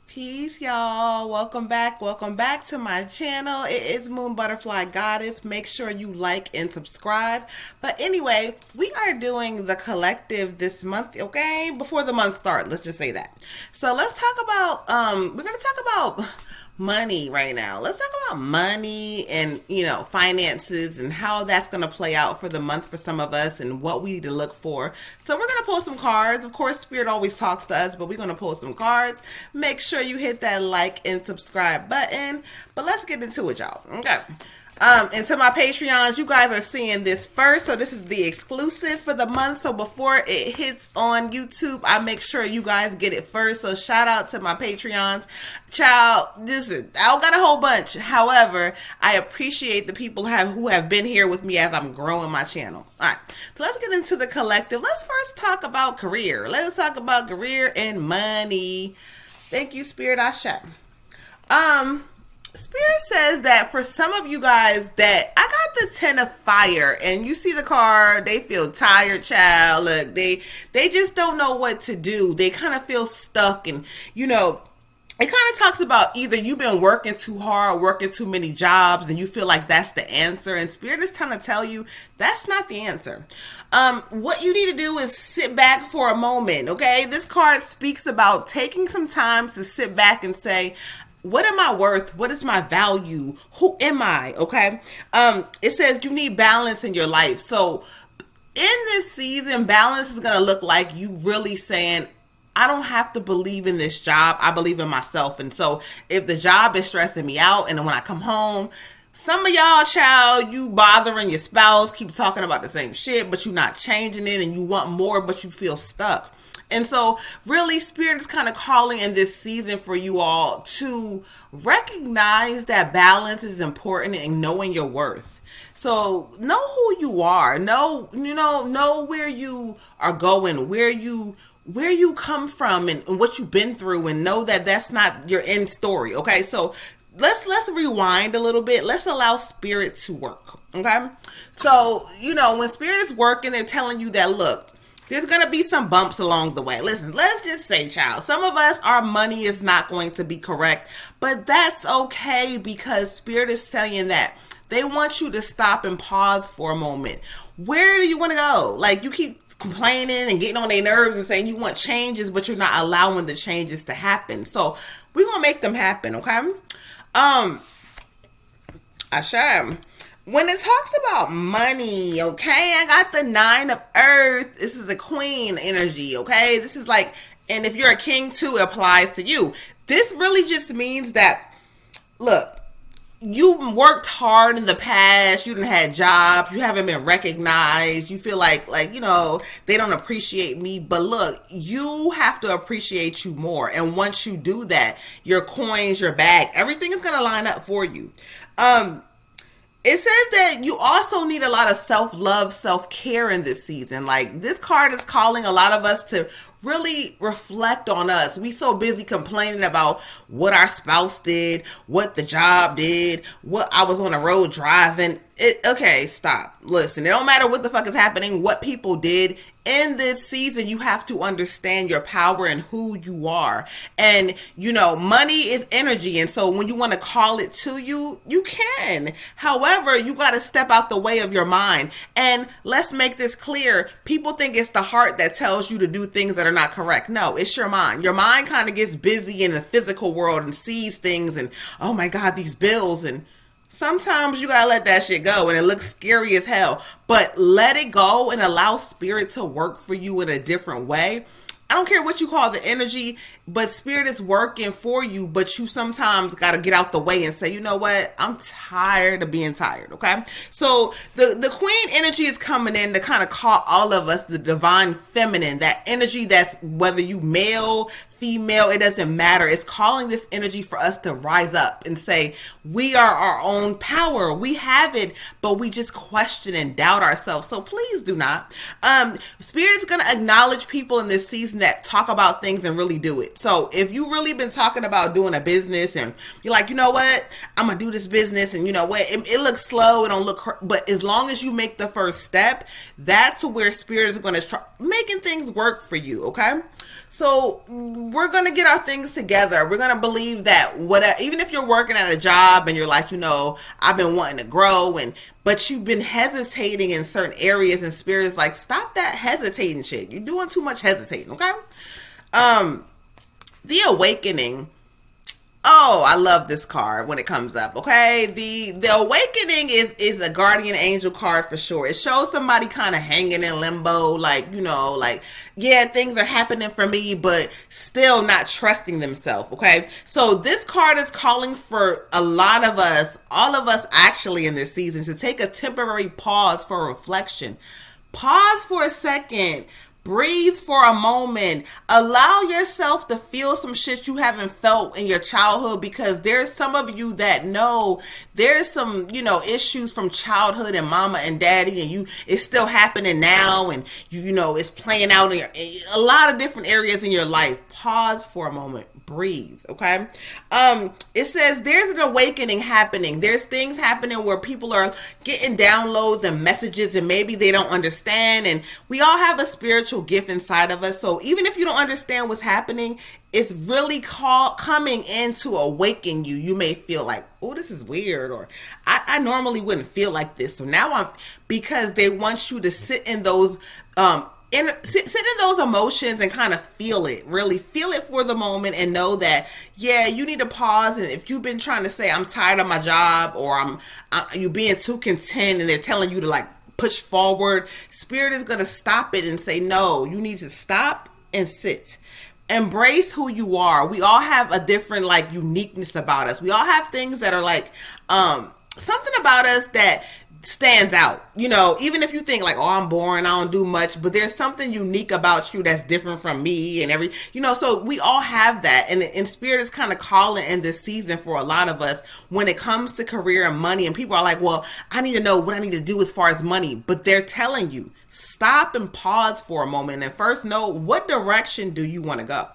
Peace, y'all. Welcome back. Welcome back to my channel. It is MoonButterfly Goddess. Make sure you like and subscribe. But anyway, we are doing the collective this month, okay? Before the month starts, let's just say that. So let's talk about, we're going to talk about money right now. Let's talk about money and, finances and how that's going to play out for the month for some of us and what we need to look for. So we're going to pull some cards. Of course, Spirit always talks to us, but we're going to pull some cards. Make sure you hit that like and subscribe button. But let's get into it, y'all. Okay. And to my Patreons, you guys are seeing this first. So this is the exclusive for the month. So before it hits on YouTube, I make sure you guys get it first. So shout out to my Patreons. Child, listen, I don't got a whole bunch. However, I appreciate the people who have been here with me as I'm growing my channel. All right, so let's get into the collective. Let's first talk about career. Let's talk about career and money. Thank you, Spirit. Ashe. Spirit says that for some of you guys that I got the 10 of fire and you see the card, they feel tired, child. Look, they just don't know what to do. They kind of feel stuck and, it kind of talks about either you've been working too hard, working too many jobs, and you feel like that's the answer. And Spirit is trying to tell you that's not the answer. What you need to do is sit back for a moment, okay? This card speaks about taking some time to sit back and say, what am I worth? What is my value? Who am I? Okay. It says you need balance in your life. So in this season, balance is going to look like you really saying, I don't have to believe in this job. I believe in myself. And so if the job is stressing me out and then when I come home, some of y'all, child, you bothering your spouse, keep talking about the same shit, but you're not changing it and you want more, but you feel stuck. And so really Spirit is kind of calling in this season for you all to recognize that balance is important and knowing your worth. So know who you are, know where you are going, where you come from and what you've been through, and know that that's not your end story. Okay. So let's rewind a little bit. Let's allow Spirit to work. Okay. So, when Spirit is working, they're telling you that, look, there's going to be some bumps along the way. Listen, let's just say, child, some of us, our money is not going to be correct, but that's okay because Spirit is telling you that they want you to stop and pause for a moment. Where do you want to go? Like, you keep complaining and getting on their nerves and saying you want changes, but you're not allowing the changes to happen. So we're going to make them happen. Okay. Ashe. When it talks about money, okay, I got the 9 of earth. This is a queen energy, okay? This is like, and if you're a king too, it applies to you. This really just means that, look, you worked hard in the past, you done had jobs, you haven't been recognized, you feel like, they don't appreciate me, but look, you have to appreciate you more. And once you do that, your coins, your bag, everything is going to line up for you. It says that you also need a lot of self-love, self-care in this season. Like, this card is calling a lot of us to really reflect on us. We so busy complaining about what our spouse did, what the job did, what I was on the road driving. Okay, stop. Listen, it don't matter what the fuck is happening, what people did. In this season, you have to understand your power and who you are. And, money is energy. And so when you want to call it to you, you can. However, you got to step out the way of your mind. And let's make this clear. People think it's the heart that tells you to do things that are not correct. No, it's your mind. Your mind kind of gets busy in the physical world and sees things and, oh my God, these bills, and sometimes you gotta let that shit go and it looks scary as hell, but let it go and allow Spirit to work for you in a different way. I don't care what you call the energy, but Spirit is working for you, but you sometimes got to get out the way and say, you know what? I'm tired of being tired, okay? So the queen energy is coming in to kind of call all of us the divine feminine, that energy that's whether you male, female, it doesn't matter. It's calling this energy for us to rise up and say, we are our own power. We have it, but we just question and doubt ourselves. So please do not. Spirit's going to acknowledge people in this season that talk about things and really do it. So if you really been talking about doing a business and you're like, you know what, I'm going to do this business and you know what, it looks slow, it don't look, but as long as you make the first step, that's where Spirit is going to try making things work for you. Okay. So we're going to get our things together. We're going to believe that whatever, even if you're working at a job and you're like, I've been wanting to grow, but you've been hesitating in certain areas, and spirit is like, stop that hesitating shit. You're doing too much hesitating. Okay. The awakening. Oh, I love this card when it comes up. Okay, the awakening is a guardian angel card for sure. It shows somebody kind of hanging in limbo, like yeah, things are happening for me, but still not trusting themselves. Okay, so this card is calling for a lot of us, all of us actually in this season, to take a temporary pause for reflection. Pause for a second. Breathe for a moment. Allow yourself to feel some shit you haven't felt in your childhood, because there's some of you that know there's some, issues from childhood and mama and daddy, and it's still happening now, and it's playing out in a lot of different areas in your life. Pause for a moment. Breathe. Okay. It says there's an awakening happening. There's things happening where people are getting downloads and messages, and maybe they don't understand. And we all have a spiritual gift inside of us. So even if you don't understand what's happening, it's really coming in to awaken you. You may feel like, oh, this is weird, or I normally wouldn't feel like this. So now because they want you to sit in those, sit in those emotions and kind of really feel it for the moment, and know that, yeah, you need to pause. And if you've been trying to say, I'm tired of my job, or you being too content, and they're telling you to like push forward, spirit is going to stop it and say, no, you need to stop and sit. Embrace who you are. We all have a different like uniqueness about us. We all have things that are like something about us that stands out, even if you think like, oh, I'm boring, I don't do much, but there's something unique about you that's different from me and so we all have that. And spirit is kind of calling in this season for a lot of us when it comes to career and money. And people are like, well, I need to know what I need to do as far as money, but they're telling you, stop and pause for a moment and first know, what direction do you want to go?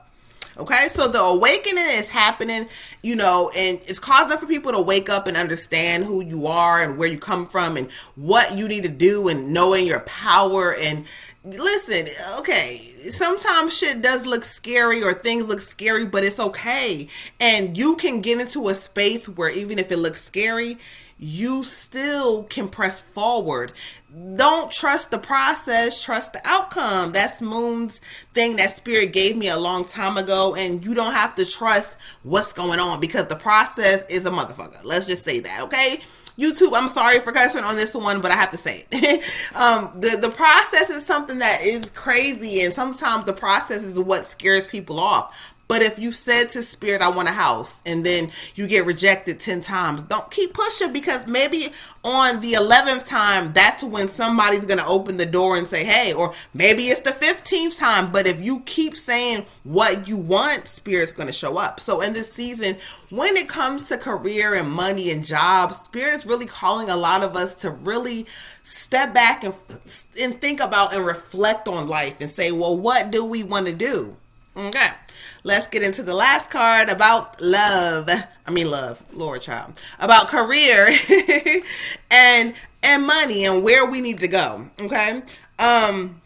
Okay, so the awakening is happening, and it's causing for people to wake up and understand who you are and where you come from and what you need to do, and knowing your power. And listen, okay, sometimes shit does look scary, or things look scary, but it's okay. And you can get into a space where even if it looks scary, you still can press forward. Don't trust the process, trust the outcome. That's Moon's thing that spirit gave me a long time ago. And you don't have to trust what's going on, because the process is a motherfucker. Let's just say that, okay? YouTube, I'm sorry for cussing on this one, but I have to say it. The process is something that is crazy, and sometimes the process is what scares people off. But if you said to spirit, I want a house, and then you get rejected 10 times, don't keep pushing, because maybe on the 11th time, that's when somebody's going to open the door and say, hey, or maybe it's the 15th time. But if you keep saying what you want, spirit's going to show up. So in this season, when it comes to career and money and jobs, spirit is really calling a lot of us to really step back and think about and reflect on life and say, well, what do we want to do? Okay, let's get into the last card about love, Lord child, about career and money and where we need to go. Okay, I'm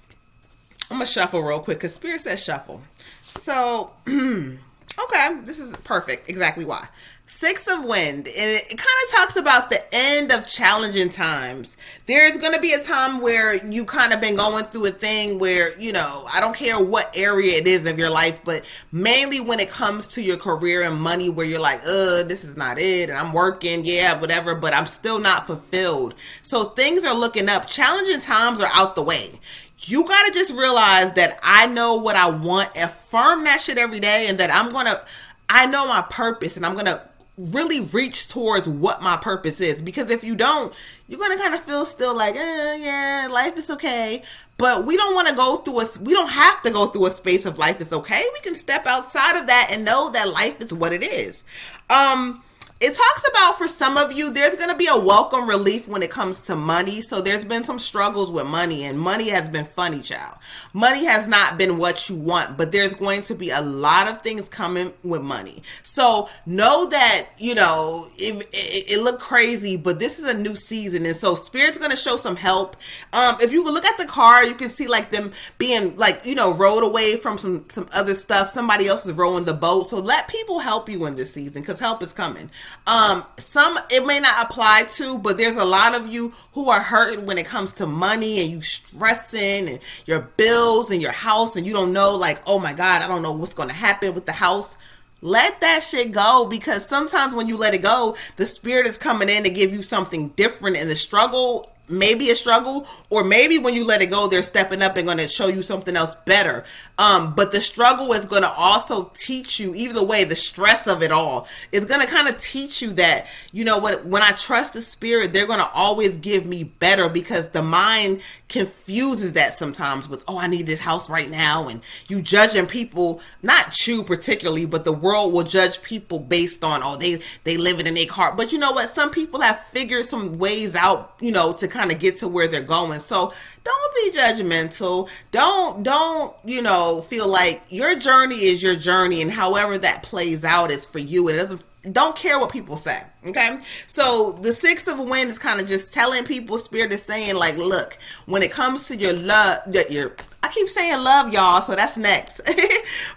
gonna shuffle real quick because spirit says shuffle. So, okay, this is perfect. Exactly why. 6 of Wind, and it kind of talks about the end of challenging times. There's going to be a time where you kind of been going through a thing where, I don't care what area it is of your life, but mainly when it comes to your career and money, where you're like, this is not it, and I'm working, yeah, whatever, but I'm still not fulfilled. So things are looking up. Challenging times are out the way. You got to just realize that I know what I want, affirm that shit every day, and that I know my purpose, and I'm going to really reach towards what my purpose is. Because if you don't, you're going to kind of feel still like, yeah, life is okay. But we don't want to we don't have to go through a space of life is okay. We can step outside of that and know that life is what it is. It talks about, for some of you, there's going to be a welcome relief when it comes to money. So there's been some struggles with money, and money has been funny, child. Money has not been what you want, but there's going to be a lot of things coming with money. So know that, it looked crazy, but this is a new season. And so Spirit's going to show some help. If you look at the card, you can see like them being like, rowed away from some other stuff. Somebody else is rowing the boat. So let people help you in this season, because help is coming. Some it may not apply to, but there's a lot of you who are hurting when it comes to money, and you stressing and your bills and your house, and you don't know, like, oh my God, I don't know what's going to happen with the house. Let that shit go, because sometimes when you let it go, the Spirit is coming in to give you something different, and the struggle, maybe a struggle, or maybe when you let it go, they're stepping up and going to show you something else better. But the struggle is going to also teach you, either way, the stress of it all is going to kind of teach you that, when I trust the Spirit, they're going to always give me better, because the mind confuses that sometimes with, oh, I need this house right now. And you judging people, not you particularly, but the world will judge people based on, oh, they live in their car. But you know what? Some people have figured some ways out, to kind of get to where they're going. So don't be judgmental. Don't feel like your journey is your journey, and however that plays out is for you. Don't care what people say. Okay. So the Six of Wands is kind of just telling people, Spirit is saying, like, look, when it comes to your love, I keep saying love, y'all, so that's next.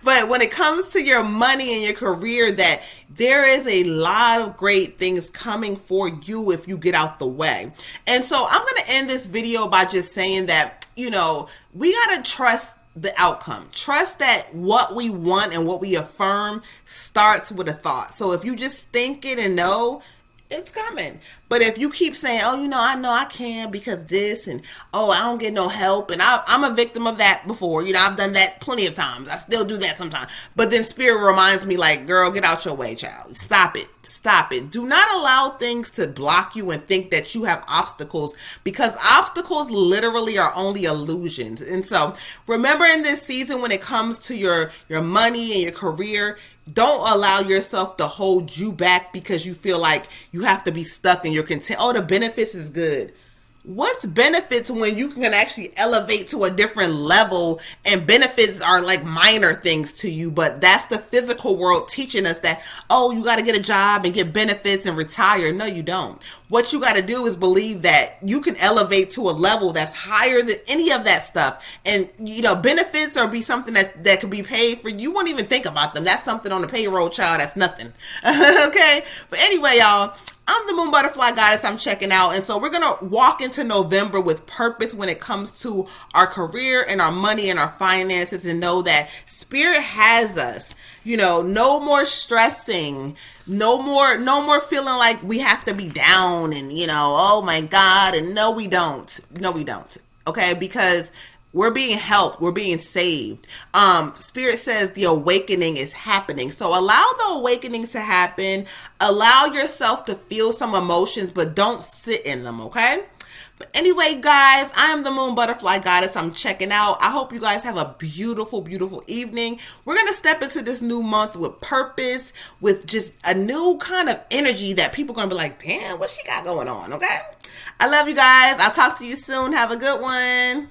But when it comes to your money and your career, that there is a lot of great things coming for you if you get out the way. And so I'm going to end this video by just saying that, we got to trust the outcome. Trust that what we want and what we affirm starts with a thought. So if you just think it and know, it's coming. But if you keep saying, oh, I know I can because this, and oh, I don't get no help, and I'm a victim of that before. I've done that plenty of times. I still do that sometimes. But then Spirit reminds me, like, girl, get out your way, child. Stop it. Stop it. Do not allow things to block you and think that you have obstacles, because obstacles literally are only illusions. And so remember, in this season, when it comes to your money and your career, don't allow yourself to hold you back because you feel like you have to be stuck and you're content. Oh, the benefits is good. What's benefits when you can actually elevate to a different level, and benefits are like minor things to you, but that's the physical world teaching us that, oh, you got to get a job and get benefits and retire. No, you don't. What you got to do is believe that you can elevate to a level that's higher than any of that stuff. And, benefits or be something that could be paid for. You won't even think about them. That's something on the payroll, child. That's nothing. Okay. But anyway, y'all, I'm the Moon Butterfly Goddess. I'm checking out. And so we're going to walk into November with purpose when it comes to our career and our money and our finances, and know that Spirit has us. No more stressing, no more feeling like we have to be down and, oh my God. And no, we don't. Okay. Because we're being helped. We're being saved. Spirit says the awakening is happening. So allow the awakening to happen. Allow yourself to feel some emotions, but don't sit in them. Okay. But anyway, guys, I am the Moon Butterfly Goddess. I'm checking out. I hope you guys have a beautiful, beautiful evening. We're going to step into this new month with purpose, with just a new kind of energy that people are going to be like, damn, what she got going on? Okay. I love you guys. I'll talk to you soon. Have a good one.